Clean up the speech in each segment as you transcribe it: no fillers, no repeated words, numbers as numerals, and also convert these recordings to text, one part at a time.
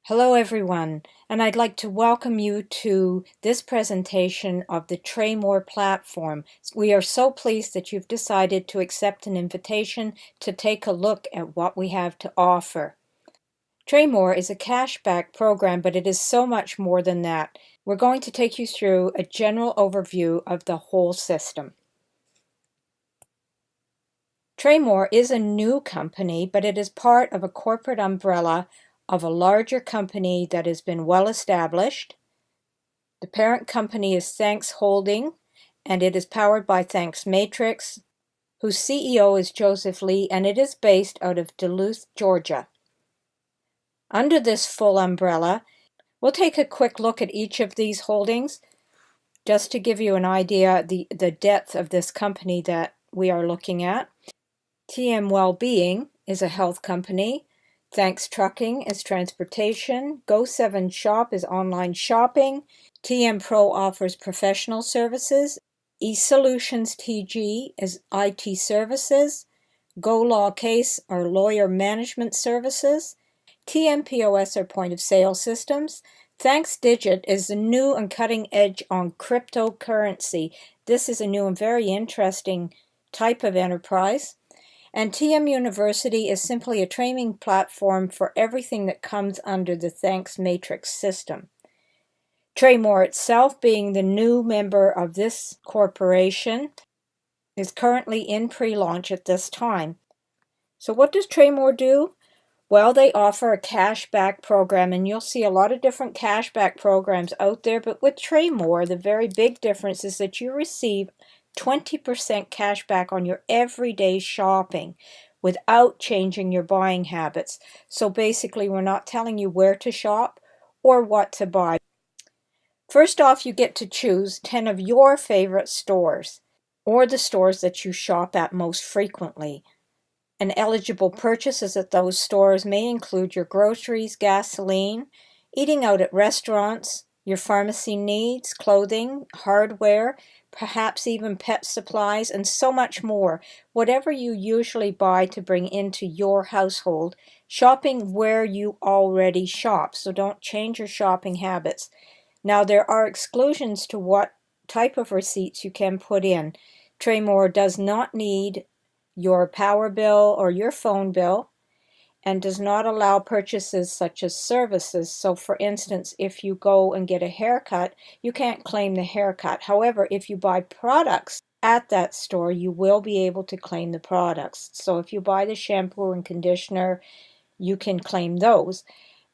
Hello everyone, and I'd like to welcome you to this presentation of the Tresmore platform. We are so pleased that you've decided to accept an invitation to take a look at what we have to offer. Tresmore is a cashback program, but it is so much more than that. We're going to take you through a general overview of the whole system. Tresmore is a new company, but it is part of a corporate umbrella of a larger company that has been well established. The parent company is Thanks Holding, and it is powered by Thanks Matrix, whose CEO is Joseph Lee, and it is based out of Duluth, Georgia. Under this full umbrella, we'll take a quick look at each of these holdings, just to give you an idea the depth of this company that we are looking at. TM Wellbeing is a health company. Thanks Trucking is transportation. Go7 Shop is online shopping. TM Pro offers professional services. eSolutions TG is IT services. Go Law Case are lawyer management services. TM POS are point of sale systems. Thanks Digit is the new and cutting edge on cryptocurrency. This is a new and very interesting type of enterprise. And TM University is simply a training platform for everything that comes under the Thanks Matrix system. Tresmore itself, being the new member of this corporation, is currently in pre-launch at this time. So what does Tresmore do? Well, they offer a cashback program, and you'll see a lot of different cashback programs out there, but with Tresmore, the very big difference is that you receive 20% cash back on your everyday shopping without changing your buying habits. So basically, we're not telling you where to shop or what to buy. First off, you get to choose 10 of your favorite stores or the stores that you shop at most frequently. And eligible purchases at those stores may include your groceries, gasoline, eating out at restaurants, your pharmacy needs, clothing, hardware, perhaps even pet supplies, and so much more. Whatever you usually buy to bring into your household, shopping where you already shop, so don't change your shopping habits. Now, there are exclusions to what type of receipts you can put in. Tresmore does not need your power bill or your phone bill, and does not allow purchases such as services. So for instance, if you go and get a haircut, you can't claim the haircut. However, if you buy products at that store, you will be able to claim the products. So if you buy the shampoo and conditioner, you can claim those.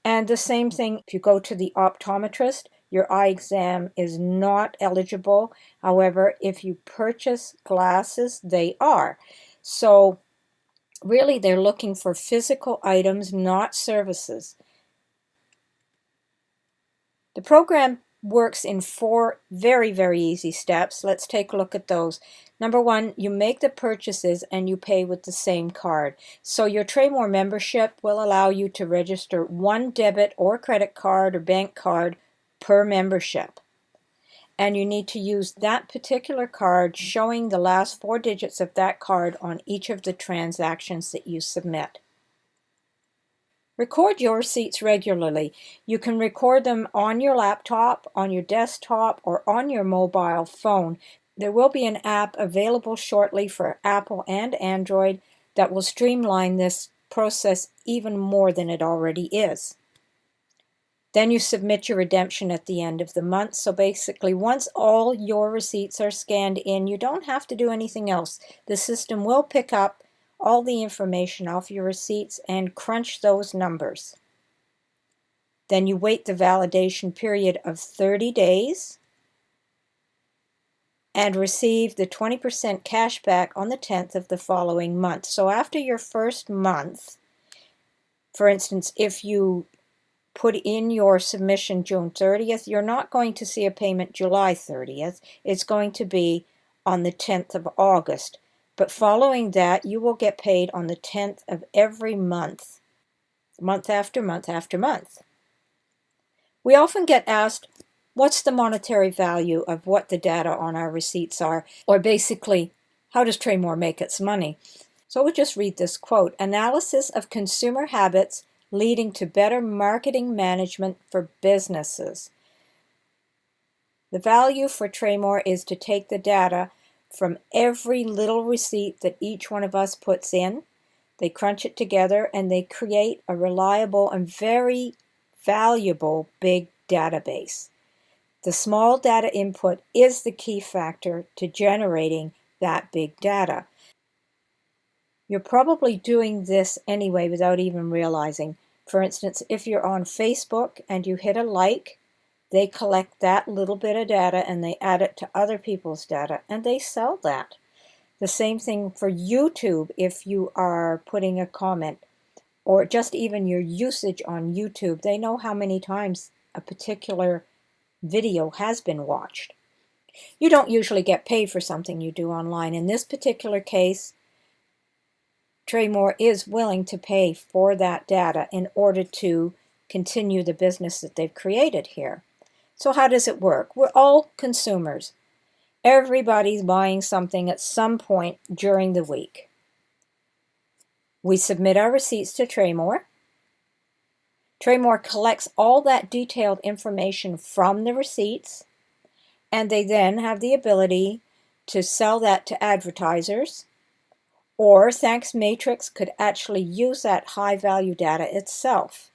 And the same thing, if you go to the optometrist, your eye exam is not eligible. However, if you purchase glasses, they are. So really, they're looking for physical items, not services. The program works in 4 very, very easy steps. Let's take a look at those. Number 1, you make the purchases and you pay with the same card. So your Tresmore membership will allow you to register 1 debit or credit card or bank card per membership. And you need to use that particular card showing the last 4 digits of that card on each of the transactions that you submit. Record your receipts regularly. You can record them on your laptop, on your desktop, or on your mobile phone. There will be an app available shortly for Apple and Android that will streamline this process even more than it already is. Then you submit your redemption at the end of the month. So basically, once all your receipts are scanned in, you don't have to do anything else. The system will pick up all the information off your receipts and crunch those numbers. Then you wait the validation period of 30 days and receive the 20% cash back on the 10th of the following month. So after your first month, for instance, if you put in your submission June 30th, you're not going to see a payment July 30th. It's going to be on the 10th of August. But following that, you will get paid on the 10th of every month, month after month after month. We often get asked, what's the monetary value of what the data on our receipts are? Or basically, how does Tresmore make its money? So we'll just read this quote. Analysis of consumer habits leading to better marketing management for businesses. The value for Tresmore is to take the data from every little receipt that each one of us puts in. They crunch it together and they create a reliable and very valuable big database. The small data input is the key factor to generating that big data. You're probably doing this anyway without even realizing. For instance, if you're on Facebook and you hit a like, they collect that little bit of data and they add it to other people's data and they sell that. The same thing for YouTube if you are putting a comment, or just even your usage on YouTube. They know how many times a particular video has been watched. You don't usually get paid for something you do online. In this particular case, Tresmore is willing to pay for that data in order to continue the business that they've created here. So how does it work? We're all consumers. Everybody's buying something at some point during the week. We submit our receipts to Tresmore. Tresmore collects all that detailed information from the receipts, and they then have the ability to sell that to advertisers, or Thanks Matrix could actually use that high-value data itself.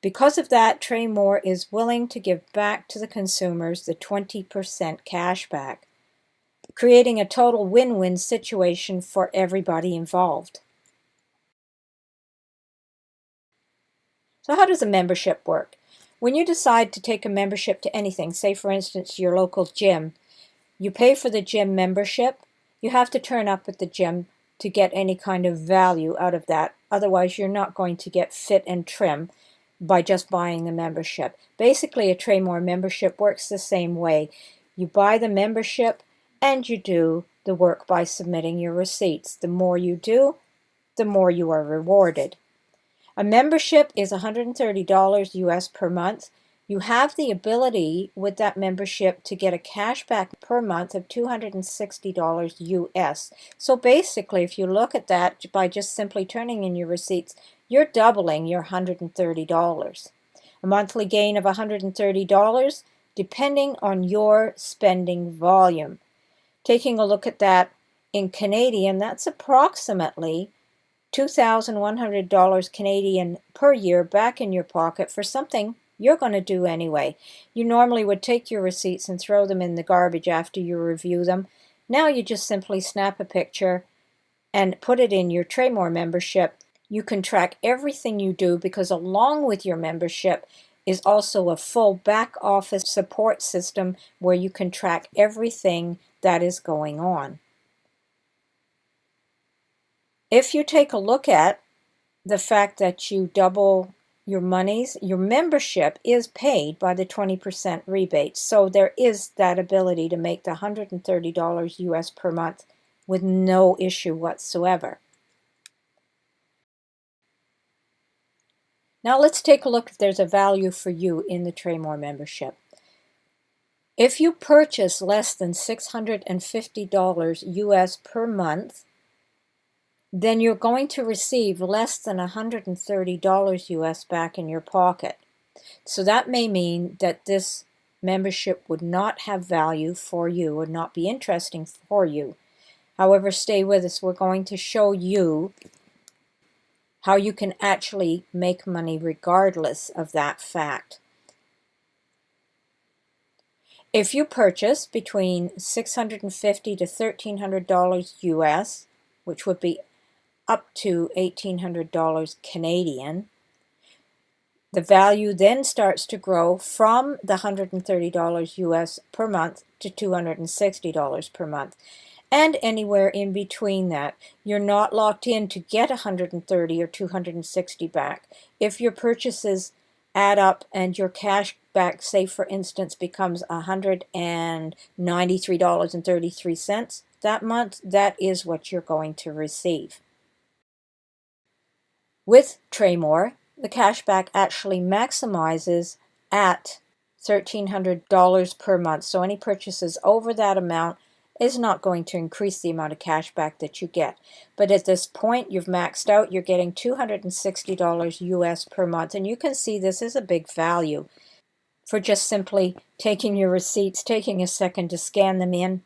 Because of that, Tresmore is willing to give back to the consumers the 20% cash back, creating a total win-win situation for everybody involved. So how does a membership work? When you decide to take a membership to anything, say for instance your local gym, you pay for the gym membership. You have to turn up at the gym to get any kind of value out of that. Otherwise, you're not going to get fit and trim by just buying the membership. Basically, a Tresmore membership works the same way. You buy the membership and you do the work by submitting your receipts. The more you do, the more you are rewarded. A membership is $130 US per month. You have the ability with that membership to get a cashback per month of $260 US. So basically, if you look at that by just simply turning in your receipts, you're doubling your $130. A monthly gain of $130 depending on your spending volume. Taking a look at that in Canadian, that's approximately $2,100 Canadian per year back in your pocket for something you're going to do anyway. You normally would take your receipts and throw them in the garbage after you review them. Now you just simply snap a picture and put it in your Tresmore membership. You can track everything you do because along with your membership is also a full back office support system where you can track everything that is going on. If you take a look at the fact that you double your monies, your membership is paid by the 20% rebate. So there is that ability to make the $130 US per month with no issue whatsoever. Now let's take a look if there's a value for you in the Tresmore membership. If you purchase less than $650 US per month, then you're going to receive less than $130 US back in your pocket. So that may mean that this membership would not have value for you, would not be interesting for you. However, stay with us. We're going to show you how you can actually make money regardless of that fact. If you purchase between $650 to $1,300 US, which would be up to $1,800 Canadian, the value then starts to grow from the $130 US per month to $260 per month. And anywhere in between that. You're not locked in to get $130 or $260 back. If your purchases add up and your cash back, say for instance, becomes $193.33 that month, that is what you're going to receive. With Tresmore, the cashback actually maximizes at $1,300 per month. So any purchases over that amount is not going to increase the amount of cash back that you get. But at this point, you've maxed out. You're getting $260 US per month. And you can see this is a big value for just simply taking your receipts, taking a second to scan them in,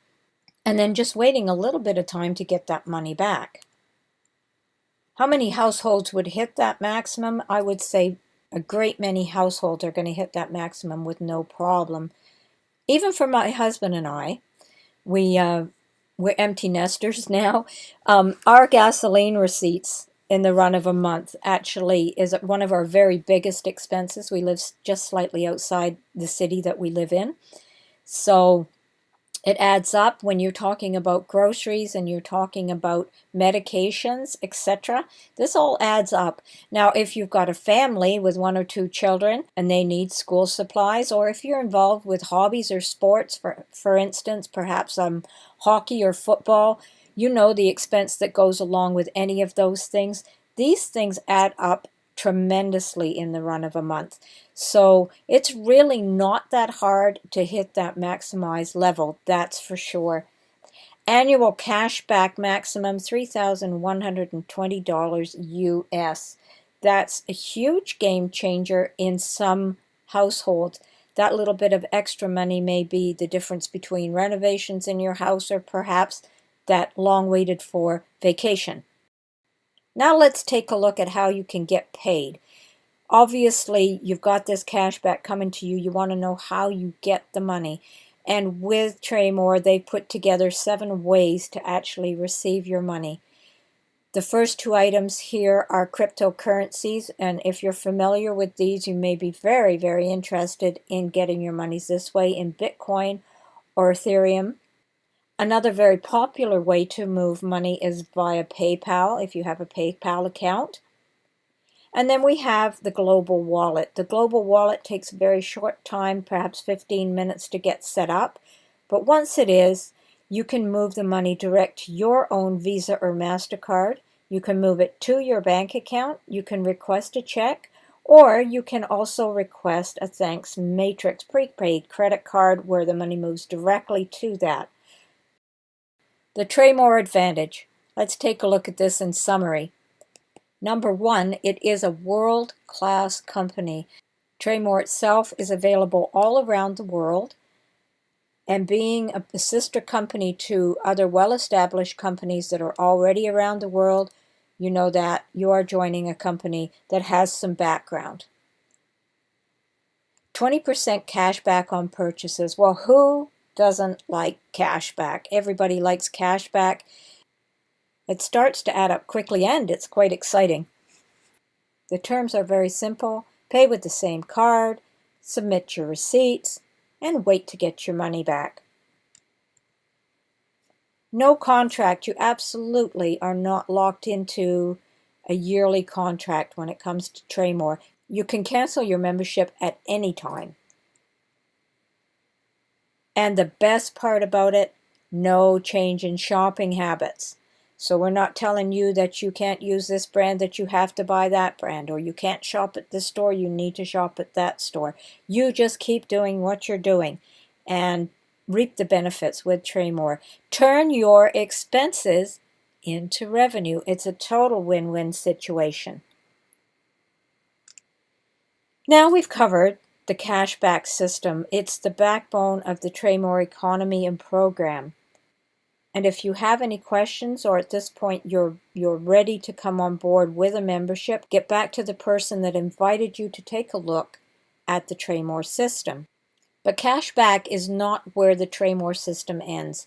and then just waiting a little bit of time to get that money back. How many households would hit that maximum? I would say a great many households are going to hit that maximum with no problem. Even for my husband and I, we're empty nesters now. Our gasoline receipts in the run of a month actually is one of our very biggest expenses. We live just slightly outside the city that we live in. So it adds up when you're talking about groceries and you're talking about medications, etc. This all adds up. Now, if you've got a family with 1 or 2 children and they need school supplies, or if you're involved with hobbies or sports, for instance, perhaps hockey or football, you know the expense that goes along with any of those things. These things add up tremendously in the run of a month. So it's really not that hard to hit that maximized level, that's for sure. Annual cash back maximum $3,120 US. That's a huge game changer in some households. That little bit of extra money may be the difference between renovations in your house or perhaps that long waited for vacation. Now let's take a look at how you can get paid. Obviously, you've got this cash back coming to you. You want to know how you get the money. And with Tresmore, they put together 7 ways to actually receive your money. The first 2 items here are cryptocurrencies, and if you're familiar with these, you may be very, very interested in getting your monies this way in Bitcoin or Ethereum. Another very popular way to move money is via PayPal, if you have a PayPal account. And then we have the global wallet. The global wallet takes a very short time, perhaps 15 minutes to get set up. But once it is, you can move the money direct to your own Visa or MasterCard. You can move it to your bank account. You can request a check, or you can also request a Thanks Matrix prepaid credit card where the money moves directly to that. The Tresmore advantage. Let's take a look at this in summary. Number 1, it is a world-class company. Tresmore itself is available all around the world, and being a sister company to other well-established companies that are already around the world, you know that you are joining a company that has some background. 20% cash back on purchases. Well, who doesn't like cash back? Everybody likes cash back. It starts to add up quickly and it's quite exciting. The terms are very simple. Pay with the same card, submit your receipts, and wait to get your money back. No contract. You absolutely are not locked into a yearly contract when it comes to Tresmore. You can cancel your membership at any time. And the best part about it, no change in shopping habits. So we're not telling you that you can't use this brand, that you have to buy that brand, or you can't shop at this store, you need to shop at that store. You just keep doing what you're doing and reap the benefits with Tresmore. Turn your expenses into revenue. It's a total win-win situation. Now we've covered the cashback system. It's the backbone of the Tresmore economy and program. And if you have any questions, or at this point you're ready to come on board with a membership, get back to the person that invited you to take a look at the Tresmore system. But cashback is not where the Tresmore system ends.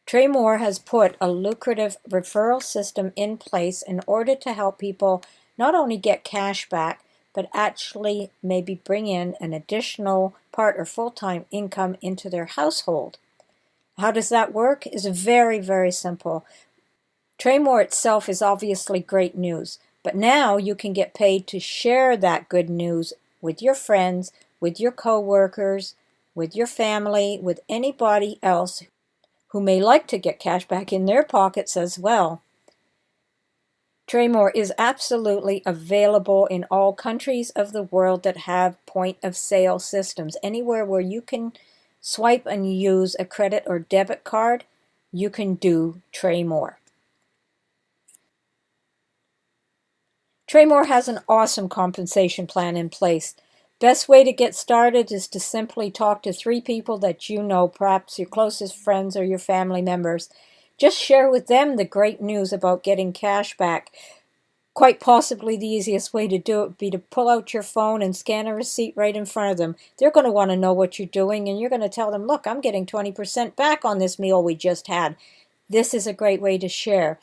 Tresmore has put a lucrative referral system in place in order to help people not only get cash back, but actually maybe bring in an additional part or full-time income into their household. How does that work? It's very, very simple. Tresmore itself is obviously great news, but now you can get paid to share that good news with your friends, with your co-workers, with your family, with anybody else who may like to get cash back in their pockets as well. Tresmore is absolutely available in all countries of the world that have point-of-sale systems. Anywhere where you can swipe and use a credit or debit card, you can do Tresmore. Tresmore has an awesome compensation plan in place. Best way to get started is to simply talk to 3 people that you know, perhaps your closest friends or your family members. Just share with them the great news about getting cash back. Quite possibly the easiest way to do it would be to pull out your phone and scan a receipt right in front of them. They're going to want to know what you're doing, and you're going to tell them, look, I'm getting 20% back on this meal we just had. This is a great way to share.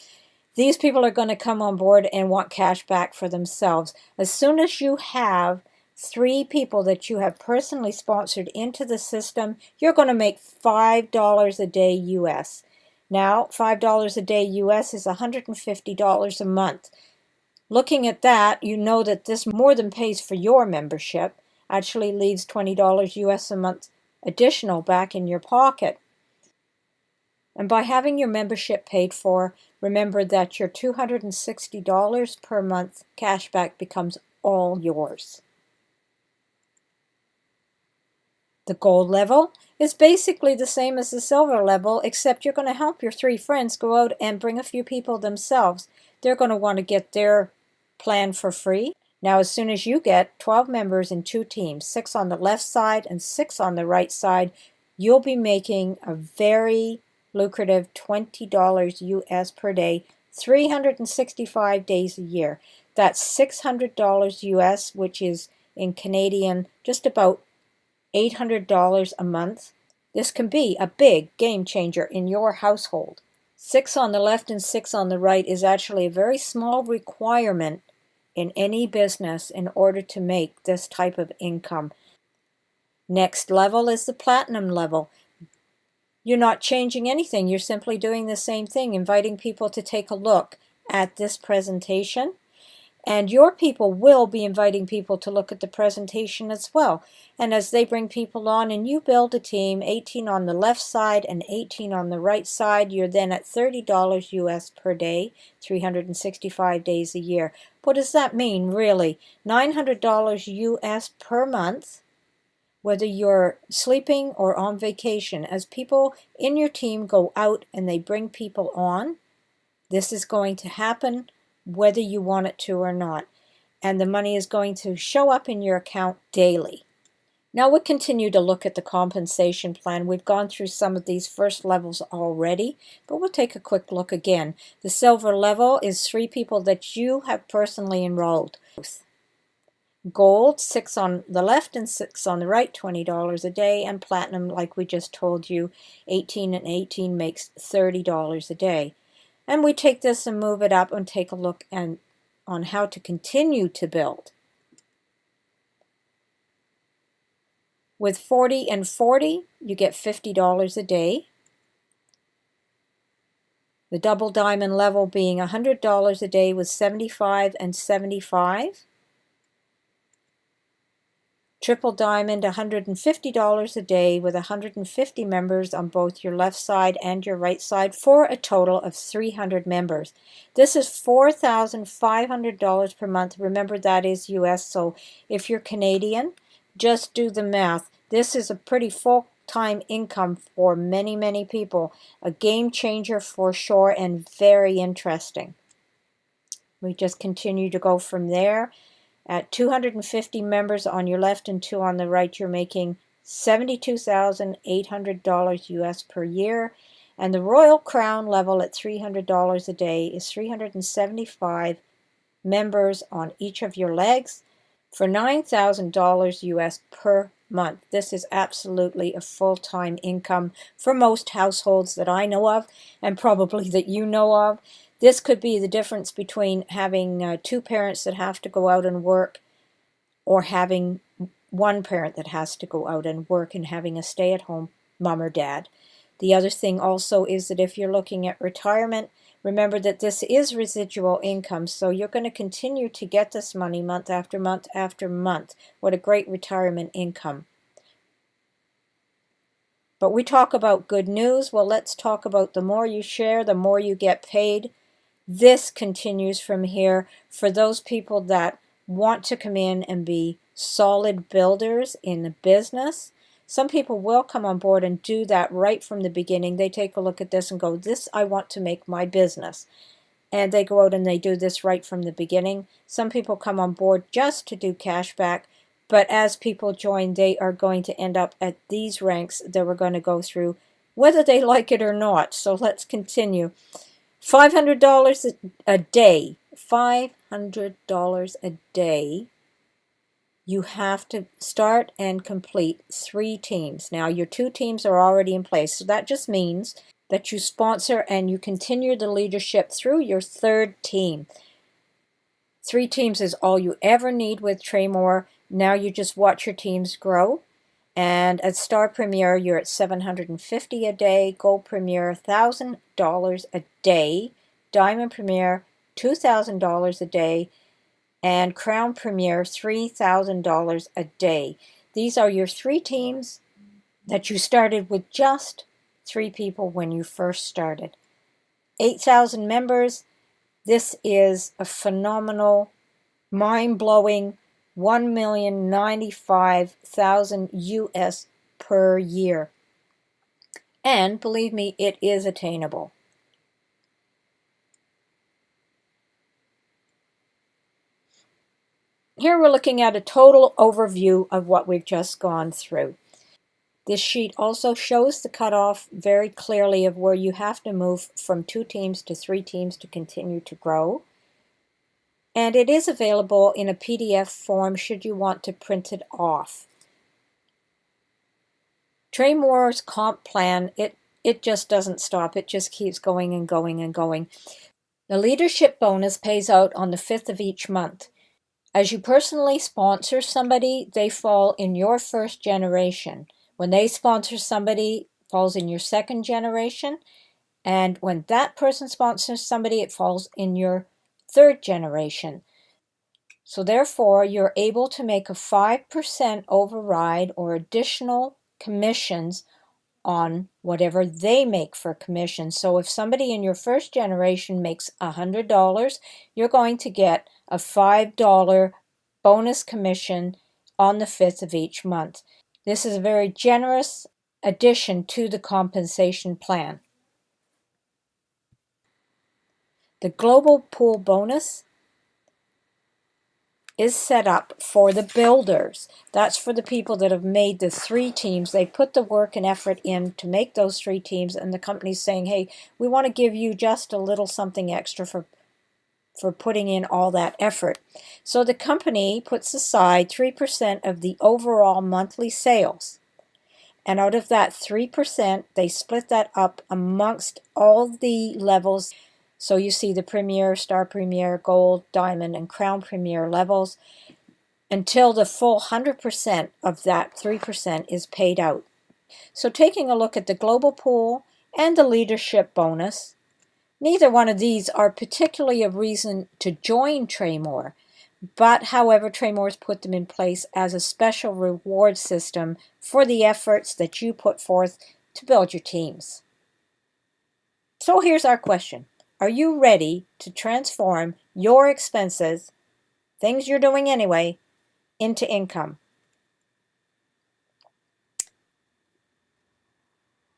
These people are going to come on board and want cash back for themselves. As soon as you have 3 people that you have personally sponsored into the system, you're going to make $5 a day US. Now, $5 a day US is $150 a month. Looking at that, you know that this more than pays for your membership, actually leaves $20 US a month additional back in your pocket. And by having your membership paid for, remember that your $260 per month cashback becomes all yours. The gold level is basically the same as the silver level, except you're going to help your 3 friends go out and bring a few people themselves. They're going to want to get their plan for free. Now, as soon as you get 12 members in 2 teams, 6 on the left side and 6 on the right side, you'll be making a very lucrative $20 US per day, 365 days a year. That's $600 US, which is in Canadian just about $800 a month. This can be a big game changer in your household. 6 on the left and 6 on the right is actually a very small requirement in any business in order to make this type of income. Next level is the platinum level. You're not changing anything. You're simply doing the same thing, inviting people to take a look at this presentation. And your people will be inviting people to look at the presentation as well. And as they bring people on and you build a team, 18 on the left side and 18 on the right side, you're then at $30 US per day, 365 days a year. What does that mean, really? $900 US per month, whether you're sleeping or on vacation. As people in your team go out and they bring people on, this is going to happen whether you want it to or not. And the money is going to show up in your account daily. Now we'll continue to look at the compensation plan. We've gone through some of these first levels already, but we'll take a quick look again. The silver level is 3 people that you have personally enrolled. Gold, 6 on the left and 6 on the right, $20 a day. And platinum, like we just told you, 18 and 18 makes $30 a day. And we take this and move it up and take a look on how to continue to build. With 40 and 40, you get $50 a day. The double diamond level being $100 a day with 75 and 75. Triple diamond, $150 a day with 150 members on both your left side and your right side for a total of 300 members. This is $4,500 per month. Remember, that is US, so if you're Canadian, just do the math. This is a pretty full-time income for many, many people. A game changer for sure and very interesting. We just continue to go from there. At 250 members on your left and 2 on the right, you're making $72,800 US per year. And the Royal Crown level at $300 a day is 375 members on each of your legs for $9,000 US per month. This is absolutely a full-time income for most households that I know of, and probably that you know of. This could be the difference between having 2 parents that have to go out and work or having 1 parent that has to go out and work and having a stay-at-home mom or dad. The other thing also is that if you're looking at retirement, remember that this is residual income, so you're going to continue to get this money month after month after month. What a great retirement income. But we talk about good news. Well, let's talk about the more you share, the more you get paid. This continues from here for those people that want to come in and be solid builders in the business. Some people will come on board and do that right from the beginning. They take a look at this and go, this I want to make my business. And they go out and they do this right from the beginning. Some people come on board just to do cashback, but as people join, they are going to end up at these ranks that we're going to go through, whether they like it or not. So let's continue. $500 a day. $500 a day. You have to start and complete 3 teams. Now, your 2 teams are already in place, so that just means that you sponsor and you continue the leadership through your 3rd team. 3 teams is all you ever need with Tresmore. Now you just watch your teams grow. And at Star Premier, you're at $750 a day. Gold Premier, $1,000 a day. Diamond Premier, $2,000 a day. And Crown Premier, $3,000 a day. These are your 3 teams that you started with just 3 people when you first started. 8,000 members. This is a phenomenal, mind-blowing $1,095,000 US per year. And believe me, it is attainable. Here we're looking at a total overview of what we've just gone through. This sheet also shows the cutoff very clearly of where you have to move from 2 teams to 3 teams to continue to grow. And it is available in a PDF form should you want to print it off. Tresmore's comp plan, it just doesn't stop. It just keeps going and going and going. The leadership bonus pays out on the 5th of each month. As you personally sponsor somebody, they fall in your 1st generation. When they sponsor somebody, it falls in your 2nd generation. And when that person sponsors somebody, it falls in your 3rd generation. So therefore, you're able to make a 5% override or additional commissions on whatever they make for commission. So if somebody in your 1st generation makes $100, you're going to get a $5 bonus commission on the 5th of each month. This is a very generous addition to the compensation plan. The global pool bonus is set up for the builders. That's for the people that have made the 3 teams. They put the work and effort in to make those 3 teams, and the company's saying, hey, we want to give you just a little something extra for putting in all that effort. So the company puts aside 3% of the overall monthly sales. And out of that 3%, they split that up amongst all the levels. So you see the Premier, Star Premier, Gold, Diamond, and Crown Premier levels until the full 100% of that 3% is paid out. So taking a look at the global pool and the leadership bonus, neither one of these are particularly a reason to join Tresmore, but however, Tresmore's put them in place as a special reward system for the efforts that you put forth to build your teams. So here's our question. Are you ready to transform your expenses, things you're doing anyway, into income?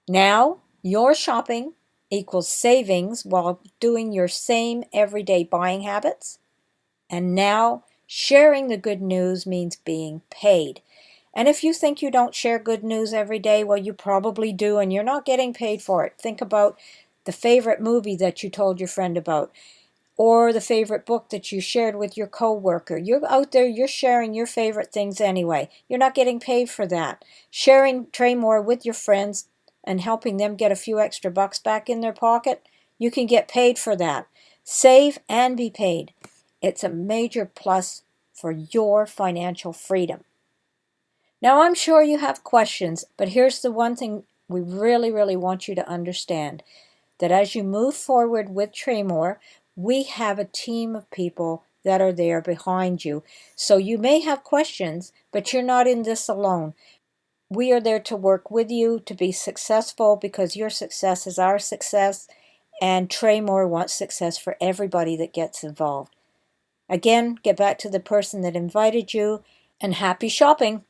Now, your shopping equals savings while doing your same everyday buying habits. And now, sharing the good news means being paid. And if you think you don't share good news every day, well, you probably do, and you're not getting paid for it. Think about the favorite movie that you told your friend about, or the favorite book that you shared with your coworker. You're out there, you're sharing your favorite things anyway. You're not getting paid for that. Sharing Tresmore with your friends and helping them get a few extra bucks back in their pocket, you can get paid for that. Save and be paid. It's a major plus for your financial freedom. Now, I'm sure you have questions, but here's the one thing we really, really want you to understand, that as you move forward with Tresmore, we have a team of people that are there behind you. So you may have questions, but you're not in this alone. We are there to work with you to be successful, because your success is our success, and Tresmore wants success for everybody that gets involved. Again, get back to the person that invited you, and happy shopping!